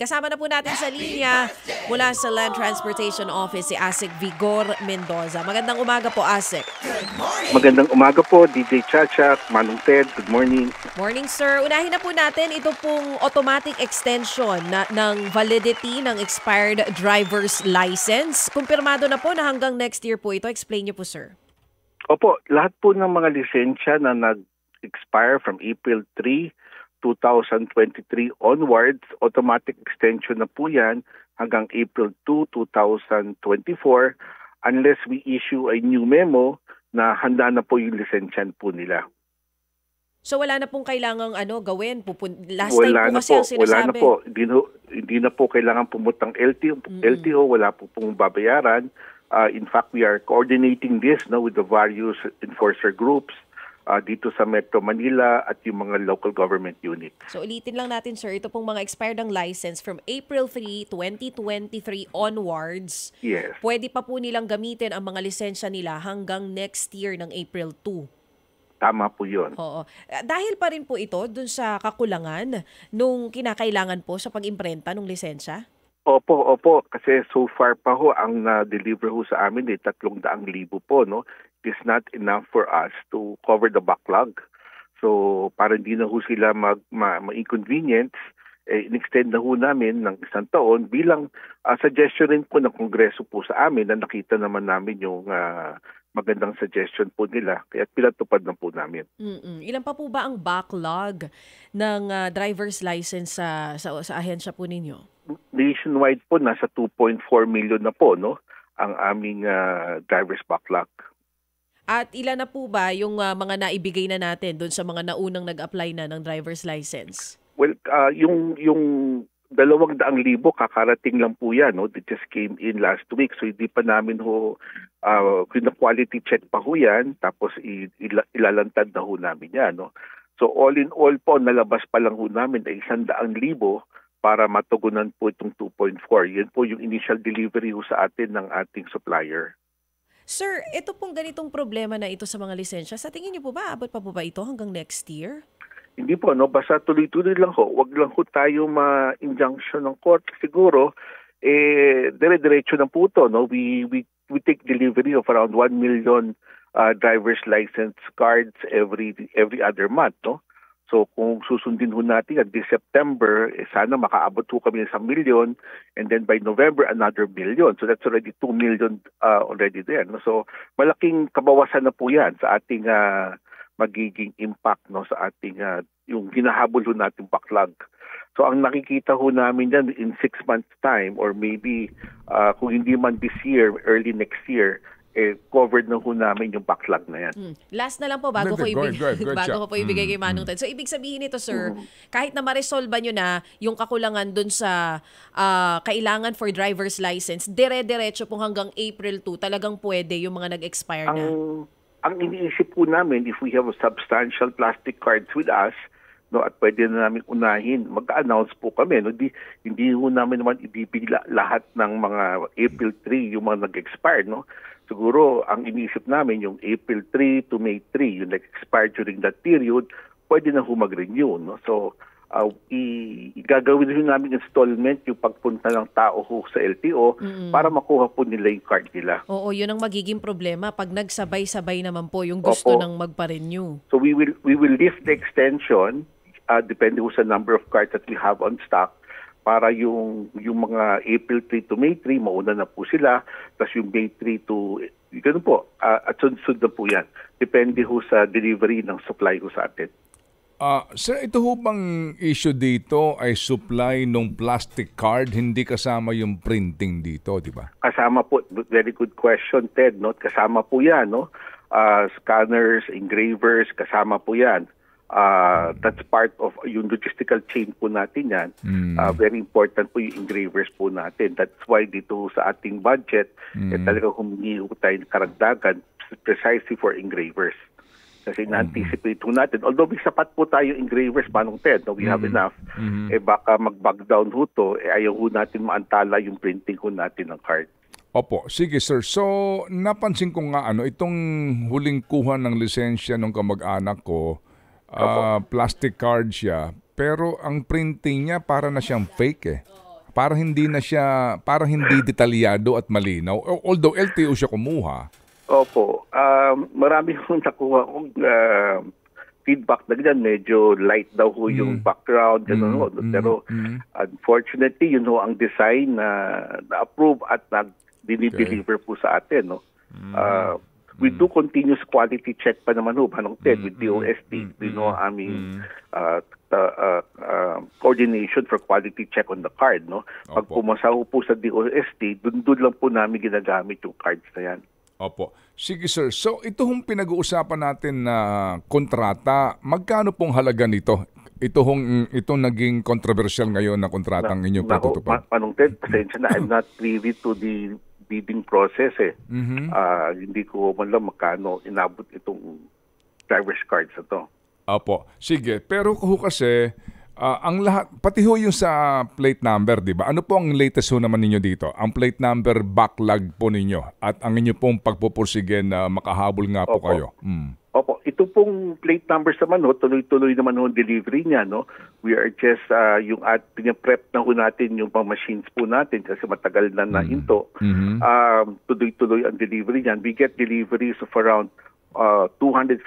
Kasama na po natin sa linya mula sa Land Transportation Office si Asik Vigor Mendoza. Magandang umaga po, Asik. Magandang umaga po, DJ Chacha, Manong Ted. Good morning. Morning, sir. Unahin na po natin ito pong automatic extension ng validity ng expired driver's license. Kumpirmado na po na hanggang next year po ito. Explain niyo po, sir. Opo, lahat po ng mga lisensya na nag-expire from April 3, 2023 onwards, automatic extension na po yan hanggang April 2, 2024 unless we issue a new memo na handa na po yung lisensyan po nila. So wala na pong kailangang gawin? Last time po kasi ang sinasabi. Wala na po. Hindi na po kailangan pumutang LTO, wala po pong babayaran. In fact, we are coordinating this with the various enforcer groups dito sa Metro Manila at yung mga local government units. So ulitin lang natin, sir, ito pong mga expired ng license from April 3, 2023 onwards. Yes. Pwede pa po nilang gamitin ang mga lisensya nila hanggang next year ng April 2. Tama po yun. Oo. Dahil pa rin po ito dun sa kakulangan nung kinakailangan po sa pag-imprenta ng lisensya? Opo. Kasi so far pa ho, ang na-deliver ho sa amin 300,000 po, no? It is not enough for us to cover the backlog. So, para hindi na ho sila ma-inconvenience, in-extend na ho namin ng 1 taon bilang suggestion rin po ng Kongreso po sa amin na nakita naman namin yung magandang suggestion po nila. Kaya pinatupad na po namin. Ilan pa po ba ang backlog ng driver's license sa ahensya po ninyo? Nationwide po, nasa 2.4 million na po, no? Ang aming driver's backlog. At ilan na po ba yung mga naibigay na natin doon sa mga naunang nag-apply na ng driver's license? Well, yung 200,000 kakarating lang po yan, no? They just came in last week. So hindi pa namin quality check pa ho yan, tapos ilalantad na ho namin yan, no? So all in all po, nalabas pa lang ho namin ay 100,000 para matugunan po itong 2.4. Yan po yung initial delivery ho sa atin ng ating supplier. Sir, ito pong ganitong problema na ito sa mga lisensya, sa tingin niyo po ba, abot pa po ba ito hanggang next year? Hindi po, no? Basta tuloy-tuloy lang ho. Huwag lang ho tayo ma-injunction ng court. Siguro, dire-diretso na po ito, no? We take delivery of around 1 million driver's license cards every other month, no? So kung susundin ho natin at this September, sana makaabot ho kami ng 1 million, and then by November, another 1 million. So that's already 2 million already there. No? So malaking kabawasan na po yan sa ating magiging impact, no, sa ating yung hinahabol ho nating backlog. So ang nakikita ho namin yan in 6 months time or maybe kung hindi man this year, early next year, covered na ho namin yung backlog na yan. Last na lang po bago ko ibigay kay Manong Ted. So ibig sabihin nito, sir, kahit na ma-resolve nyo na yung kakulangan dun sa kailangan for driver's license, dire-diretso po hanggang April 2, talagang pwede yung mga nag-expire na? Ang iniisip po namin, if we have a substantial plastic cards with us, no, at pwede na namin unahin, mag-announce po kami. No? Hindi ho namin naman ibibigla lahat ng mga April 3 yung mga nag-expire. No? Siguro, ang iniisip namin, yung April 3 to May 3, yung nag-expire during that period, pwede na ho mag-renew. No? So, gagawin rin namin installment yung pagpunta ng tao ho sa LTO para makuha po nila yung card nila. Oo, yun ang magiging problema pag nagsabay-sabay naman po yung gusto ng magpa-renew. So we will lift the extension depende ho sa number of cards that we have on stock para yung mga April 3 to May 3 mauna na po sila, tapos yung May 3 to ganun po at sunod na po yan. Depende ho sa delivery ng supply ho sa atin. Sir, ito ho bang issue dito ay supply ng plastic card, hindi kasama yung printing dito, di ba? Kasama po. Very good question, Ted. No? Kasama po yan. No? Scanners, engravers, kasama po yan. That's part of yung logistical chain po natin yan. Very important po yung engravers po natin. That's why dito sa ating budget, talaga humingi tayo ng karagdagan precisely for engravers. Kasi na-anticipate po natin. Although may sapat po tayo engravers, Manong Ted, no, we have enough, baka mag-back down ho to, ayaw ho natin maantala yung printing ho natin ng card. Opo, sige sir. So, napansin ko nga itong huling kuha ng lisensya ng kamag-anak ko, plastic card siya, pero ang printing niya para na siyang fake eh. Parang hindi detalyado at malinaw. Although LTO siya kumuha. Opo. Marami kong nakuha kong feedback na ganyan. Medyo light daw ho yung background. Ganun, Pero unfortunately, ang design na na-approve at dinideliver po sa atin. No? We do continuous quality check pa naman ho, Manong Ted, with DOST. Aming coordination for quality check on the card. No? Pag pumasa ho po sa DOST, dun lang po namin ginagamit yung cards na yan. Opo. Sige sir, so ito hong pinag-uusapan natin na kontrata, magkano pong halaga nito? Itong naging controversial ngayon na kontratang inyong patutupad. Manong Ted, pasensya na, I'm not privy to the bidding process hindi ko man lang magkano inabot itong driver's cards na to. Opo. Sige, pero kasi ang lahat, pati ho yung sa plate number, di ba? Ano po ang latest ho naman ninyo dito? Ang plate number backlog po ninyo at ang inyo pong pagpupursigen na makahabol nga po kayo. Opo, ito pong plate numbers naman tuloy-tuloy naman ho delivery niya, no. We are just yung prep na ho natin yung pang machines po natin kasi matagal na nahinto. Tuloy-tuloy ang delivery niyan. We get deliveries of around 250,000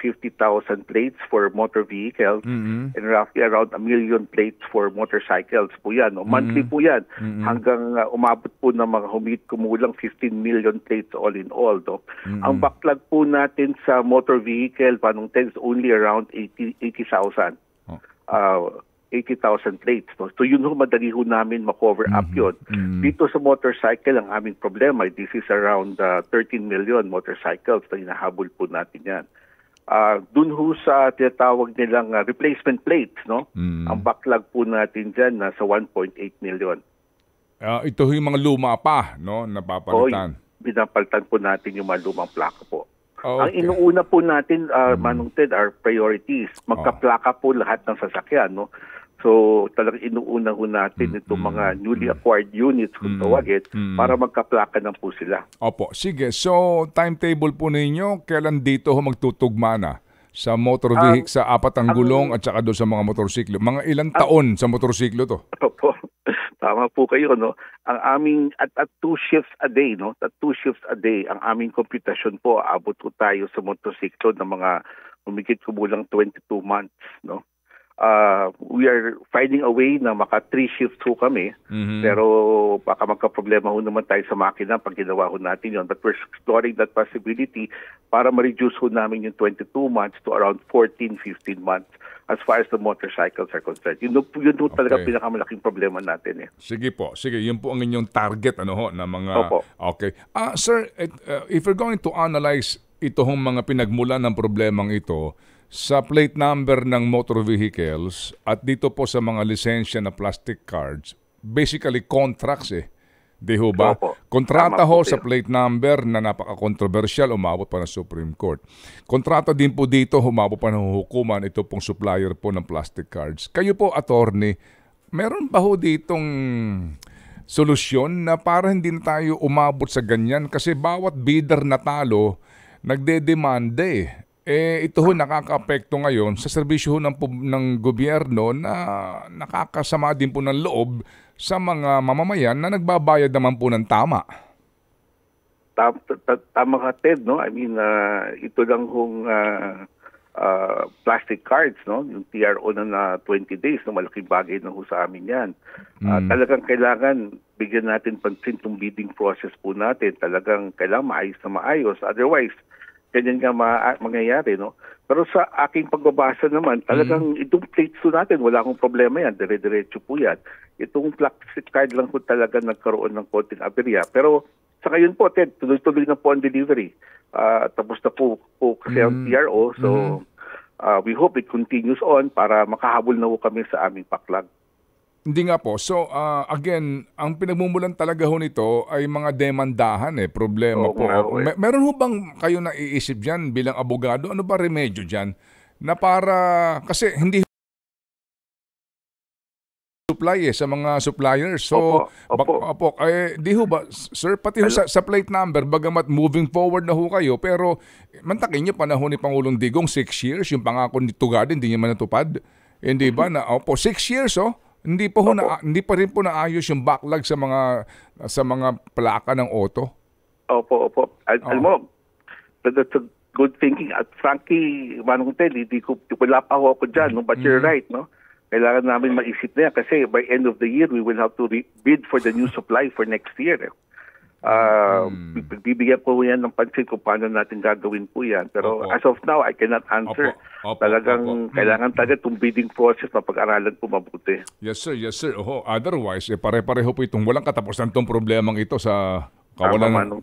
plates for motor vehicles and roughly around 1 million plates for motorcycles po yan. No? Monthly po yan hanggang umabot po ng mga kumulang 15 million plates all in all. No? Ang backlog po natin sa motor vehicle, Manong Ted, is only around 80,000. 80,000 plates. No? So yun ho, madali ho namin makover up yun. Dito sa motorcycle, ang aming problema, this is around 13 million motorcycles na hinahabol po natin yan. Dun ho sa tinatawag nilang replacement plates, no? Ang backlog po natin dyan nasa 1.8 million. Ito yung mga luma pa, no? Napapalitan. Binapalitan po natin yung mga lumang plaka po. Ang inuuna po natin, Manong Ted, our priorities, magkaplaka po lahat ng sasakyan, no? So, talagang inuuna ho natin itong mga newly acquired units kung tawagin para magkaplaka na po sila. Opo. Sige. So, timetable po ninyo, kailan dito ho magtutugma na sa motor vehicle, sa apat ang gulong at saka doon sa mga motorsiklo? Mga ilang taon sa motorsiklo to? Opo. Tama po kayo, no? Ang aming, at 2 shifts a day, no? At 2 shifts a day, ang aming computation po, abot po tayo sa motorsiklo ng mga humigit kumulang 22 months, no? We are finding a way na maka 3 shifts ho kami, pero baka magka-problema ho naman tayo sa makina pag ginawa ho natin yun. But we're exploring that possibility para ma-reduce ho namin yung 22 months to around 14-15 months as far as the motorcycles are concerned. Yun ho talaga pinakamalaking problema natin. Sige po. Sige, yun po ang inyong target na mga... Opo. Okay. Sir, if we're going to analyze itong mga pinagmulan ng problemang ito, sa plate number ng motor vehicles at dito po sa mga lisensya na plastic cards, basically contracts Di ho ba? Opo. Kontrata ho sa plate number na napaka-controversial, umabot pa ng Supreme Court. Kontrata din po dito, umabot pa ng hukuman, ito pong supplier po ng plastic cards. Kayo po, attorney, meron ba ho ditong solusyon na para hindi na tayo umabot sa ganyan? Kasi bawat bidder na talo, nagde-demanda ito ho nakaka-apekto ngayon sa serbisyo ng gobyerno na nakakasama din po ng loob sa mga mamamayan na nagbabayad naman po ng tama. Tama ka, Ted, no? I mean, ito lang hong plastic cards, no? Yung TRO na 20 days, no? Malaking bagay na ho sa amin yan. Talagang kailangan bigyan natin pansin itong bidding process po natin. Talagang kailangan maayos na maayos. Otherwise, ganyan nga mangyayari, no? Pero sa aking pagbabasa naman, talagang itong plates po natin, wala akong problema yan. Dire-diretso po yan. Itong plastic card lang po talaga nagkaroon ng konting aberya. Pero sa ngayon po, Ted, tuloy-tuloy na po ang delivery. Tapos na po kasi ang TRO. So, we hope it continues on para makahabol na po kami sa aming backlog. Hindi nga po. So, again, ang pinagmumulan talaga ho nito ay mga demandahan problema po. Meron ho bang kayo naiisip dyan bilang abogado? Ano ba remedyo dyan? Na para, kasi hindi supply sa mga suppliers. So, Opo. Di ho ba, sir, pati ho sa plate number, bagamat moving forward na ho kayo, pero mantakin niyo panahon ni Pangulong Digong, 6 years, yung pangako ni Tugad, hindi niya man natupad. Hindi ba na, 6 years, Hindi pa rin po naayos yung backlog sa mga plaka ng auto. Opo. Alam mo, that's a good thinking. At frankly, Manong Ted, wala pa ako dyan, no? But you're right, no? Kailangan namin maisip na yan kasi by end of the year, we will have to bid for the new supply for next year. Bibigyan po yan ng pansin kung paano natin gagawin po yan. Pero as of now, I cannot answer. Talagang kailangan talaga itong bidding process na pag-aralan po mabuti. Yes, sir. Otherwise, pare-pareho po itong walang katapusan itong problemang ito sa kawalan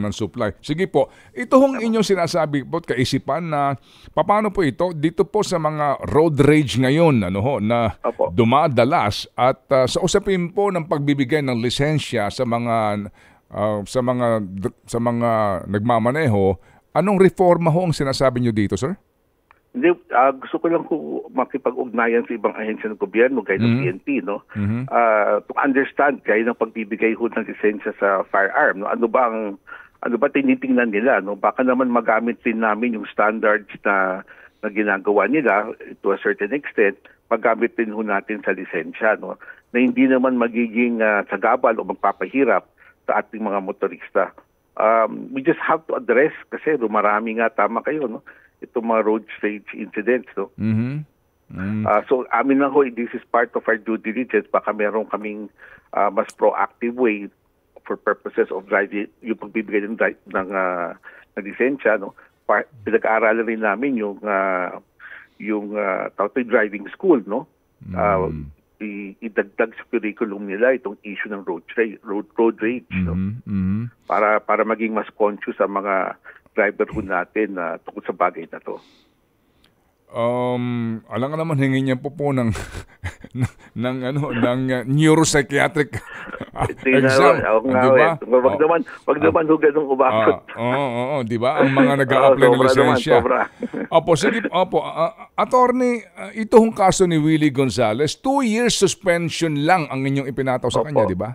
ng supply. Sige po, ito hong inyong sinasabi po, kaisipan na paano po ito dito po sa mga road rage ngayon na dumadalas at sa usapin po ng pagbibigay ng lisensya sa mga nagmamaneho, anong reforma ho ang sinasabi nyo dito, sir? Hindi, gusto ko lang makipag-ugnayan sa ibang ahensya ng gobyerno, gaya ng PNP, no? To understand, gaya ng pagbibigay ho ng lisensya sa firearm, no? Ano ba tinitingnan nila, no? Baka naman magamit din namin yung standards na ginagawa nila to a certain extent, magamit din ho natin sa lisensya, no? Na hindi naman magiging sagabal o magpapahirap sa ating mga motorista. We just have to address kasi marami nga, tama kayo, no? Itong mga road rage incidents, no? So amin lang ho, this is part of our due diligence. Baka meron kaming mas proactive way for purposes of driving, yung pagbibigay ng lisensya, no? Pinag-aaralan rin namin yung driving school, no? Idagdag sa curriculum nila itong issue ng road rage, no? Para maging mas conscious sa mga driver ho natin tungkol sa bagay na to. Alam ka naman, hingin niya po ng neuropsychiatric exam. Diba? Wag naman ho ganung ubakot. Di ba? Ang mga nag-a-apply ng lisensya. Sige. Attorney, ito hong kaso ni Willie Gonzales, 2 years suspension lang ang inyong ipinataw sa kanya, di ba?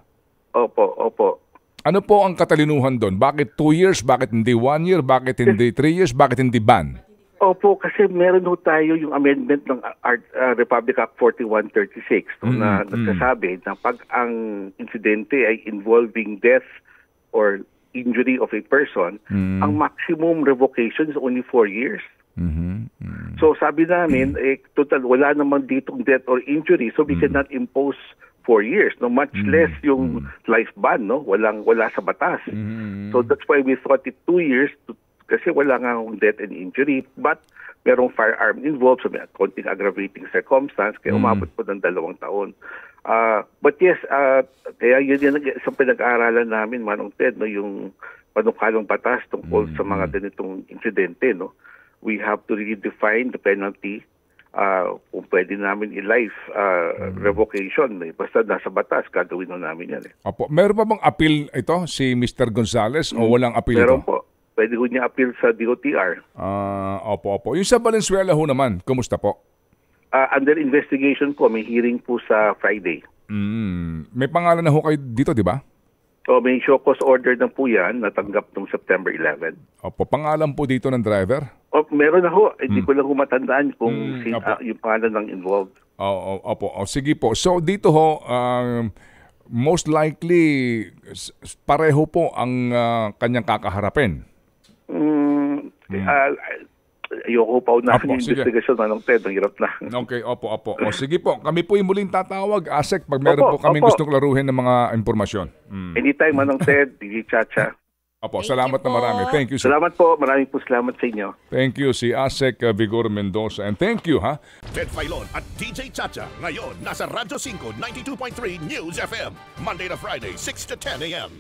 Opo. Ano po ang katalinuhan doon? Bakit 2 years? Bakit hindi 1 year? Bakit hindi 3 years? Bakit hindi ban? Opo, kasi meron ho tayo yung amendment ng Republic Act 4136 na nagsasabi na pag ang insidente ay involving death or injury of a person, ang maximum revocation is only 4 years. So sabi namin, total wala naman ditong death or injury, so we cannot impose 4 years, no, much less yung life ban, no, wala sa batas. So that's why we thought it 2 years kasi wala nga akong death and injury, but merong firearm involved, so may konting aggravating circumstance, kaya umabot po ng 2 taon. But yes, kaya yun yung isang pinag-aaralan namin, Manong Ted, no, yung panukalang batas tungkol sa mga ganitong insidente, no. We have to redefine the penalty. Kung pwede namin i-life revocation, basta nasa batas, gagawin na namin yan. Opo. Meron pa bang appeal ito, si Mr. Gonzales, o walang appeal meron ito? Po. Pwede ko niya appeal sa DOTR. Opo. Yung sa Valenzuela ho naman, kumusta po? Under investigation po, may hearing po sa Friday. May pangalan na ho kayo dito, di ba? So may show cause order na po yan, natanggap noong September 11. Opo, pangalan po dito ng driver? Meron na ho. Hindi ko lang matandaan kung yung pangalan ng involved. Opo. Sige po. So dito ho, most likely, pareho po ang kanyang kakaharapin. Ayoko pa unahin yung investigasyon, Manong Ted. Ang hirap na. Okay, opo. Sige po, kami po yung muling tatawag, ASEC, pag meron po kaming gustong klaruhin ng mga impormasyon. Anytime, Manong Ted, DJ Chacha. Opo, salamat na marami. Thank you, sir. Salamat po. Maraming po salamat sa inyo. Thank you, si ASEC Vigor Mendoza. And thank you, Ted Filon at DJ Chacha. Ngayon, nasa Radyo 5, 92.3 News FM. Monday to Friday, 6 to 10 a.m.